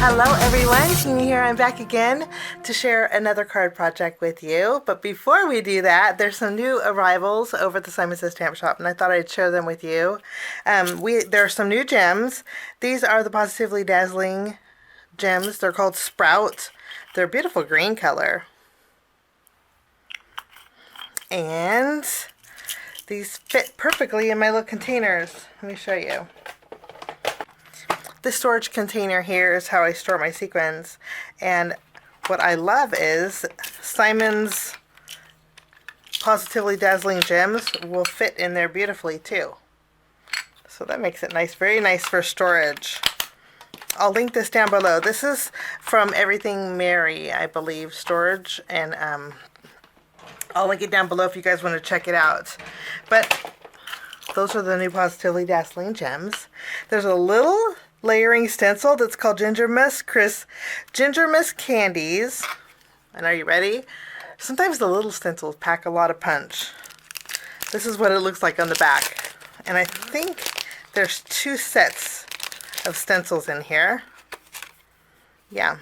Hello everyone, Tina here. I'm back again to share another card project with you. But before we do that, there's some new arrivals over at the Simon Says Stamp Shop, and I thought I'd share them with you. There are some new gems. These are the Positively Dazzling gems. They're called Sprout. They're a beautiful green color. And these fit perfectly in my little containers. Let me show you. This storage container here is how I store my sequins, and what I love is Simon's Positively Dazzling gems will fit in there beautifully too. So that makes it nice, very nice for storage. I'll link this down below. This is from Everything Mary, I believe, storage, and I'll link it down below if you guys want to check it out. But those are the new Positively Dazzling gems. There's a little layering stencil that's called Ginger Mist Candies. And are you ready? Sometimes the little stencils pack a lot of punch. This is what it looks like on the back. And I think there's 2 sets of stencils in here. Yeah,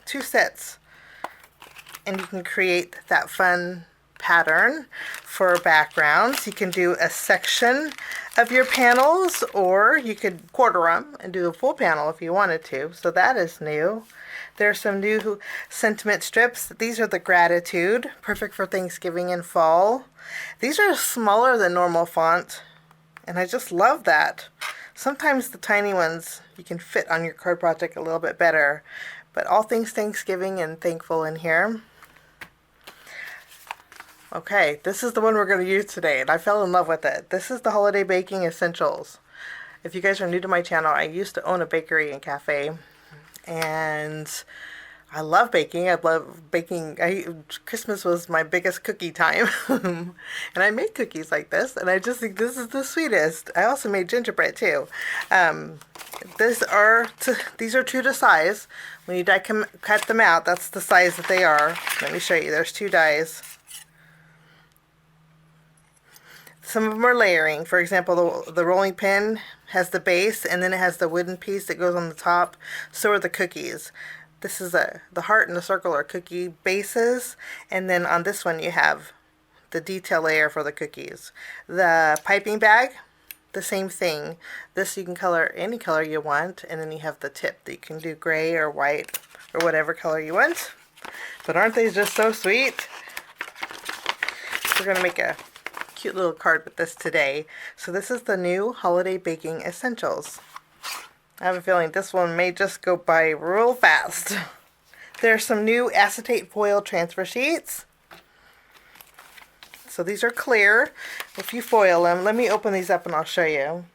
2 sets. And you can create that fun pattern for backgrounds. You can do a section of your panels, or you could quarter them and do a full panel if you wanted to. So that is new. There's some new sentiment strips. These are the Gratitude, perfect for Thanksgiving and fall. These are smaller than normal font, and I just love that. Sometimes the tiny ones you can fit on your card project a little bit better, but all things Thanksgiving and thankful in here. Okay, this is the one we're going to use today, and I fell in love with it. This is the Holiday Baking Essentials. If you guys are new to my channel, I used to own a bakery and cafe, and I love baking. I love baking. Christmas was my biggest cookie time, and I made cookies like this, and I just think this is the sweetest. I also made gingerbread too. These are true to size. When you cut them out, that's the size that they are. Let me show you. There's 2 dies. Some of them are layering. For example, the rolling pin has the base, and then it has the wooden piece that goes on the top. So are the cookies. This is the heart and the circle are cookie bases, and then on this one you have the detail layer for the cookies. The piping bag, the same thing. This you can color any color you want, and then you have the tip that you can do gray or white or whatever color you want. But aren't they just so sweet? We're going to make a cute little card with this today. So this is the new Holiday Baking Essentials. I have a feeling this one may just go by real fast. There's some new acetate foil transfer sheets. So these are clear if you foil them. Let me open these up and I'll show you.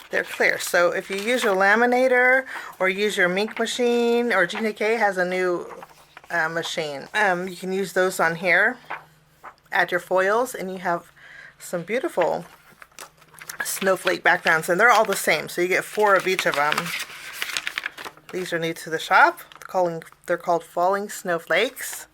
They're clear. So if you use your laminator or use your Mink machine, or Gina K has a new machine, you can use those on here. Add your foils, and you have some beautiful snowflake backgrounds, and they're all the same. So you get 4 of each of them. These are new to the shop. They're called Falling Snowflakes.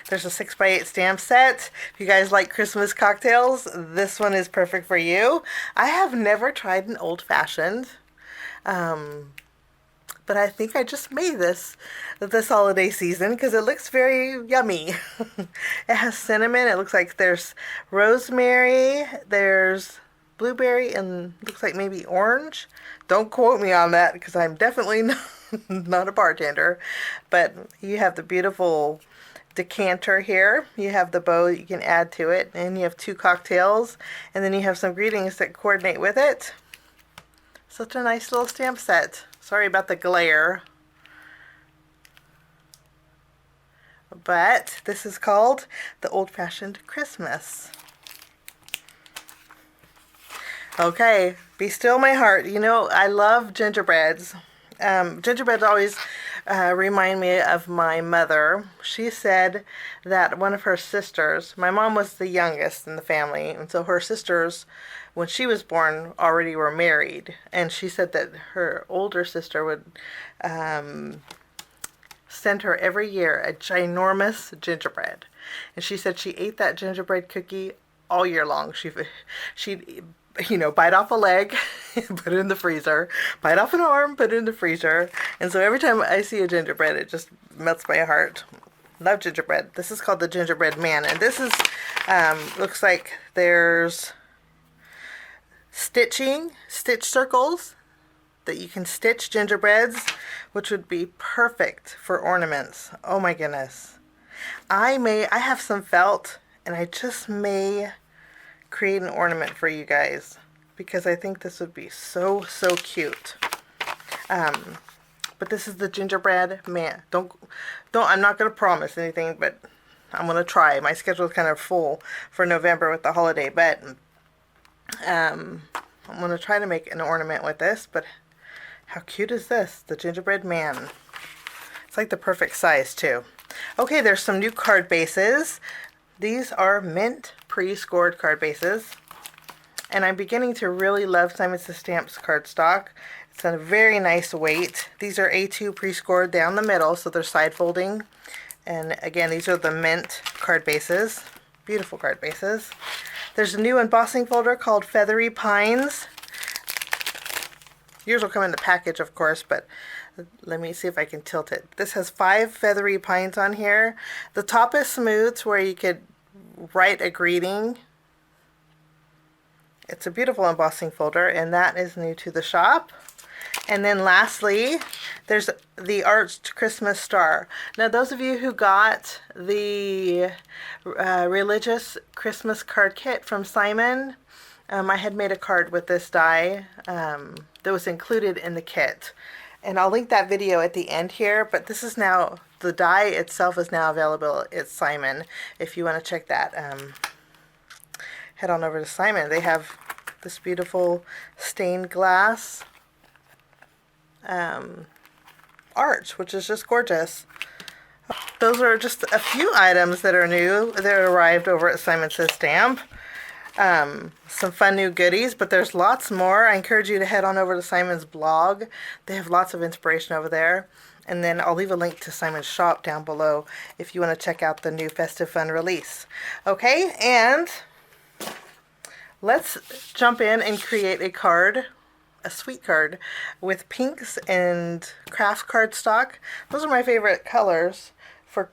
There's a 6x8 stamp set. If you guys like Christmas cocktails, this one is perfect for you. I have never tried an old-fashioned, but I think I just made this holiday season because it looks very yummy. It has cinnamon. It looks like there's rosemary, there's blueberry, and looks like maybe orange. Don't quote me on that because I'm definitely not a bartender. But you have the beautiful decanter here. You have the bow that you can add to it, and you have 2 cocktails, and then you have some greetings that coordinate with it. Such a nice little stamp set. Sorry about the glare. But this is called the Old-Fashioned Christmas. Okay, be still my heart. You know, I love gingerbreads. Gingerbreads always remind me of my mother. She said that one of her sisters, my mom was the youngest in the family, and so her sisters, when she was born, already were married. And she said that her older sister would send her every year a ginormous gingerbread. And she said she ate that gingerbread cookie all year long. She'd bite off a leg, put it in the freezer, bite off an arm, put it in the freezer. And so every time I see a gingerbread, it just melts my heart. Love gingerbread. This is called the Gingerbread Man. And this is, looks like there's stitch circles that you can stitch gingerbreads, which would be perfect for ornaments. Oh my goodness. I have some felt, and I just may create an ornament for you guys because I think this would be so cute. But this is the Gingerbread Man. I'm not going to promise anything, but I'm going to try. My schedule is kind of full for November with the holiday, but I'm going to try to make an ornament with this. But how cute is this? The Gingerbread Man. It's like the perfect size too. Okay, there's some new card bases. These are mint pre-scored card bases. And I'm beginning to really love Simon Says Stamps cardstock. It's a very nice weight. These are A2 pre-scored down the middle, so they're side folding. And again, these are the mint card bases. Beautiful card bases. There's a new embossing folder called Feathery Pines. Yours will come in the package, of course, but let me see if I can tilt it. This has 5 feathery pines on here. The top is smooth to where you could write a greeting. It's a beautiful embossing folder, and that is new to the shop. And then lastly, there's the Arched Christmas Star. Now, those of you who got the religious Christmas card kit from Simon, I had made a card with this die that was included in the kit. And I'll link that video at the end here, but this is now, the die itself is now available at Simon. If you want to check that, head on over to Simon. They have this beautiful stained glass arch, which is just gorgeous. Those are just a few items that are new that arrived over at Simon Says Stamp. Some fun new goodies, but there's lots more. I encourage you to head on over to Simon's blog. They have lots of inspiration over there. And then I'll leave a link to Simon's shop down below if you want to check out the new Festive Fun Release. Okay, and let's jump in and create a card, a sweet card with pinks and craft cardstock. Those are my favorite colors for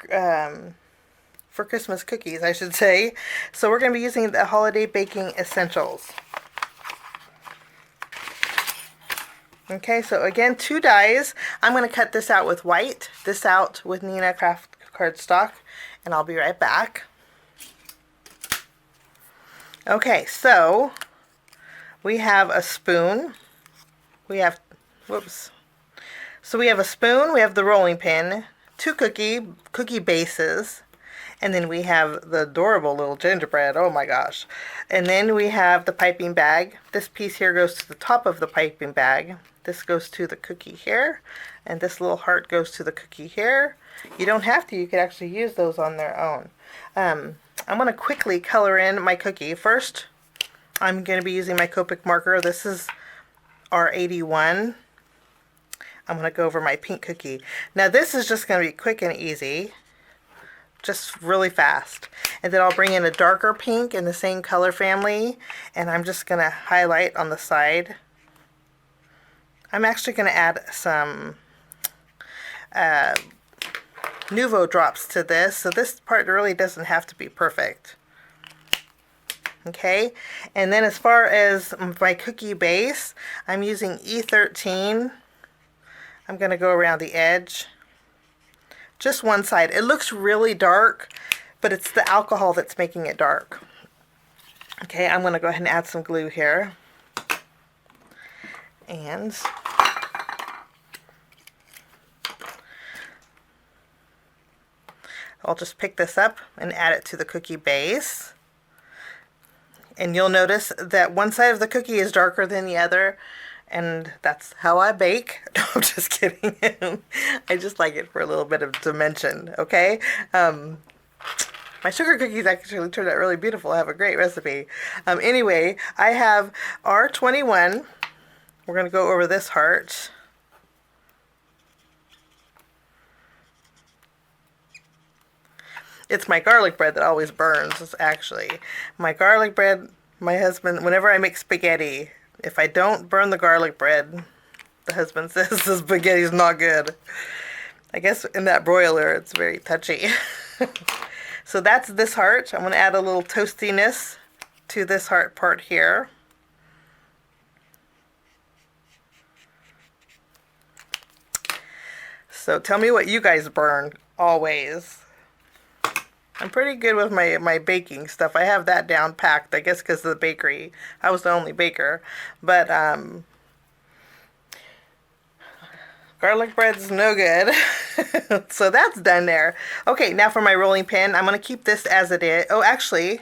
Christmas cookies, I should say. So we're going to be using the Holiday Baking Essentials. Okay, so again, 2 dies. I'm going to cut this out with white, this out with Neenah Craft Cardstock, and I'll be right back. Okay, so we have a spoon. We have a spoon, we have the rolling pin, 2 cookie bases, and then we have the adorable little gingerbread. Oh my gosh. And then we have the piping bag. This piece here goes to the top of the piping bag. This goes to the cookie here, and this little heart goes to the cookie here. You don't have to, you could actually use those on their own. I'm going to quickly color in my cookie. First, I'm going to be using my Copic marker. This is R81. I'm going to go over my pink cookie. Now this is just going to be quick and easy, just really fast. And then I'll bring in a darker pink in the same color family, and I'm just going to highlight on the side. I'm actually going to add some Nuvo drops to this, so this part really doesn't have to be perfect. Okay, and then as far as my cookie base, I'm using E13. I'm going to go around the edge, just one side. It looks really dark, but it's the alcohol that's making it dark. Okay, I'm going to go ahead and add some glue here. And I'll just pick this up and add it to the cookie base. And you'll notice that one side of the cookie is darker than the other, and that's how I bake. No, I'm just kidding. I just like it for a little bit of dimension, okay? My sugar cookies actually turned out really beautiful. I have a great recipe. Anyway, I have R21. We're going to go over this heart. It's my garlic bread that always burns, it's actually. My garlic bread, my husband, whenever I make spaghetti, if I don't burn the garlic bread, the husband says the spaghetti's not good. I guess in that broiler, it's very touchy. So that's this heart. I'm going to add a little toastiness to this heart part here. So tell me what you guys burn always. I'm pretty good with my baking stuff. I have that down packed, I guess because of the bakery. I was the only baker. But garlic bread's no good. So that's done there. Okay, now for my rolling pin. I'm going to keep this as it is. Oh, actually,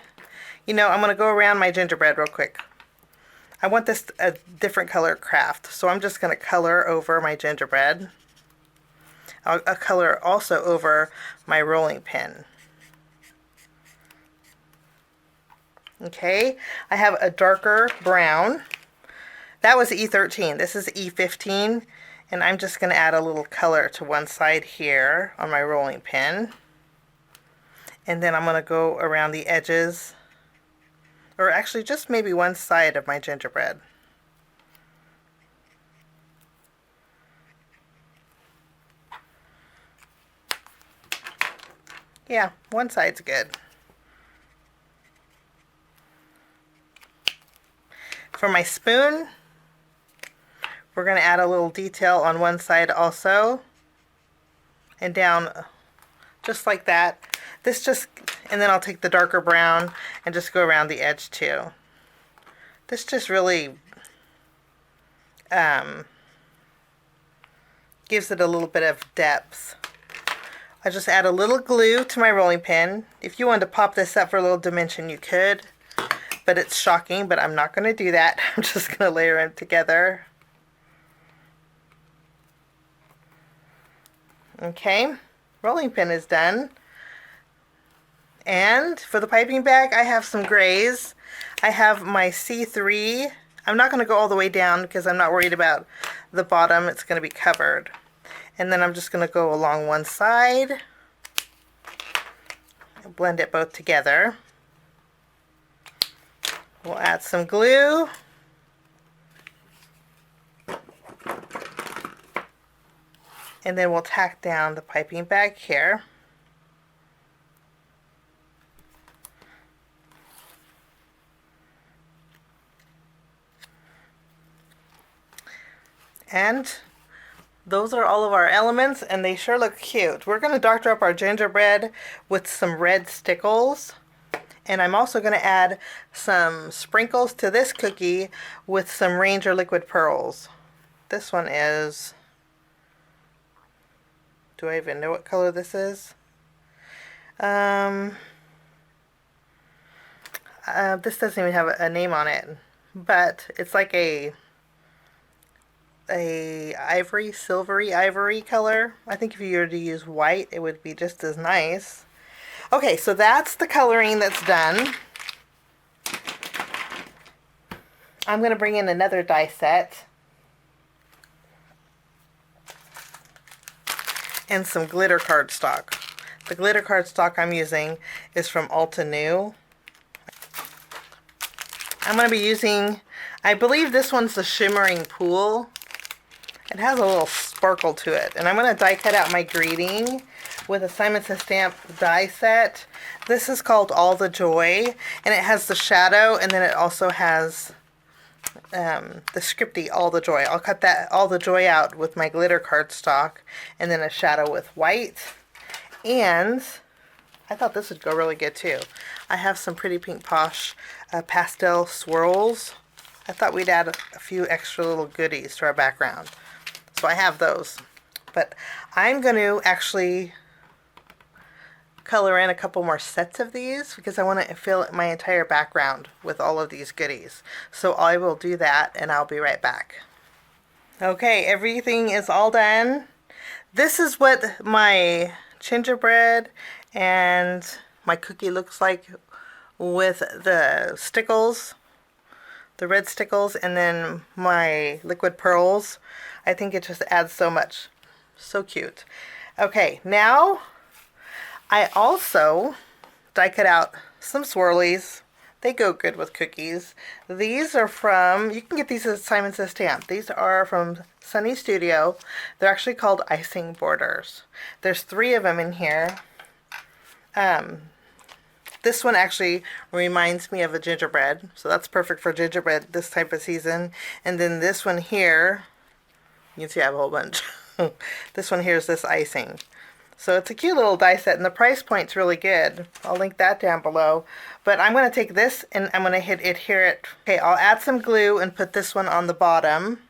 you know, I'm going to go around my gingerbread real quick. I want this a different color craft. So I'm just going to color over my gingerbread. I'll color also over my rolling pin. Okay, I have a darker brown. That was E13. This is E15. And I'm just going to add a little color to one side here on my rolling pin. And then I'm going to go around the edges, or actually just maybe one side of my gingerbread. Yeah, one side's good. For my spoon, we're going to add a little detail on one side also, and down just like that. And then I'll take the darker brown and just go around the edge too. This just really gives it a little bit of depth. I just add a little glue to my rolling pin. If you wanted to pop this up for a little dimension, you could. But it's shocking, but I'm not going to do that. I'm just going to layer them together. Okay, rolling pin is done. And for the piping bag, I have some grays. I have my C3. I'm not going to go all the way down because I'm not worried about the bottom. It's going to be covered. And then I'm just going to go along one side and blend it both together. We'll add some glue. And then we'll tack down the piping bag here. And those are all of our elements, and they sure look cute. We're going to doctor up our gingerbread with some red stickles. And I'm also going to add some sprinkles to this cookie with some Ranger liquid pearls. This one is, do I even know what color this is? This doesn't even have a name on it, but it's like a ivory, silvery ivory color. I think if you were to use white, it would be just as nice. Okay, so that's the coloring that's done. I'm going to bring in another die set and some glitter cardstock. The glitter cardstock I'm using is from Altenew. I'm going to be using, I believe this one's the Shimmering Pool. It has a little sparkle to it. And I'm going to die cut out my greeting with a Simon Says Stamp die set. This is called All the Joy, and it has the shadow, and then it also has the scripty All the Joy. I'll cut that All the Joy out with my glitter cardstock, and then a shadow with white. And I thought this would go really good too. I have some Pretty Pink Posh pastel swirls. I thought we'd add a few extra little goodies to our background. So I have those. But I'm going to actually color in a couple more sets of these because I want to fill my entire background with all of these goodies. So I will do that and I'll be right back. Okay, everything is all done. This is what my gingerbread and my cookie looks like with the stickles, the red stickles, and then my liquid pearls. I think it just adds so much. So cute. Okay, now I also die cut out some swirlies. They go good with cookies. These are from, you can get these at Simon Says Stamp. These are from Sunny Studio. They're actually called icing borders. There's 3 of them in here. This one actually reminds me of a gingerbread, so that's perfect for gingerbread this type of season. And then this one here, you can see I have a whole bunch. This one here is this icing. So it's a cute little die set, and the price point's really good. I'll link that down below. But I'm going to take this and I'm going to hit adhere it. Okay, I'll add some glue and put this one on the bottom.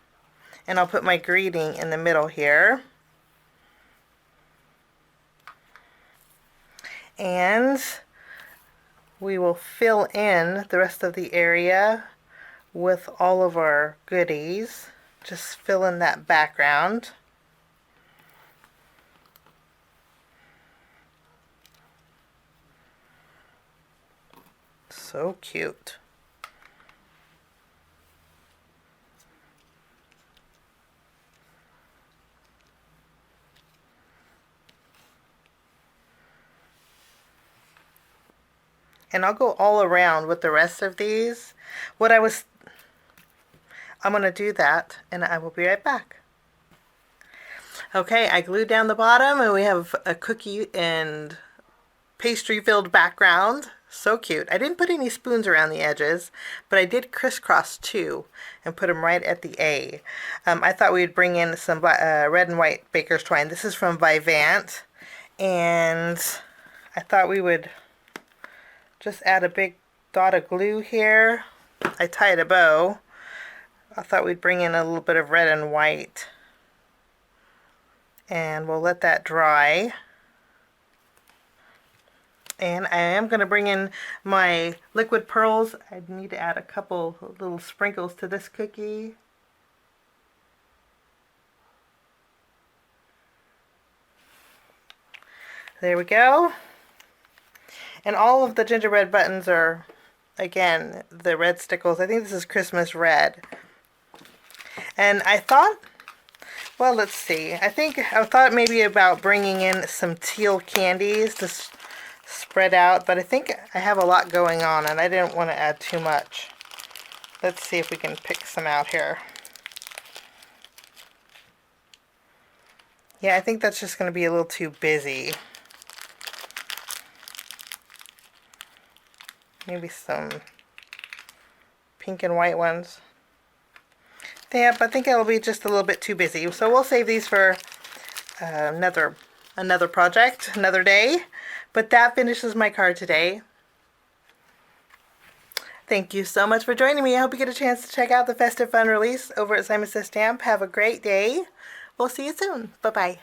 And I'll put my greeting in the middle here. And we will fill in the rest of the area with all of our goodies. Just fill in that background. So cute. And I'll go all around with the rest of these. I'm going to do that and I will be right back. Okay, I glued down the bottom and we have a cookie and pastry filled background. So cute. I didn't put any spoons around the edges, but I did crisscross 2 and put them right at the A. I thought we'd bring in some red and white baker's twine. This is from Vivant, and I thought we would just add a big dot of glue here. I tied a bow. I thought we'd bring in a little bit of red and white, and we'll let that dry. And I am going to bring in my liquid pearls. I need to add a couple little sprinkles to this cookie. There we go. And all of the gingerbread buttons are, again, the red stickles. I think this is Christmas red. And I thought, well, let's see. I thought maybe about bringing in some teal candies to spread out, but I think I have a lot going on and I didn't want to add too much. Let's see if we can pick some out here. Yeah, I think that's just going to be a little too busy. Maybe some pink and white ones. Yep, I think it'll be just a little bit too busy. So we'll save these for another project, another day. But that finishes my card today. Thank you so much for joining me. I hope you get a chance to check out the Festive Fun Release over at Simon Says Stamp. Have a great day. We'll see you soon. Bye-bye.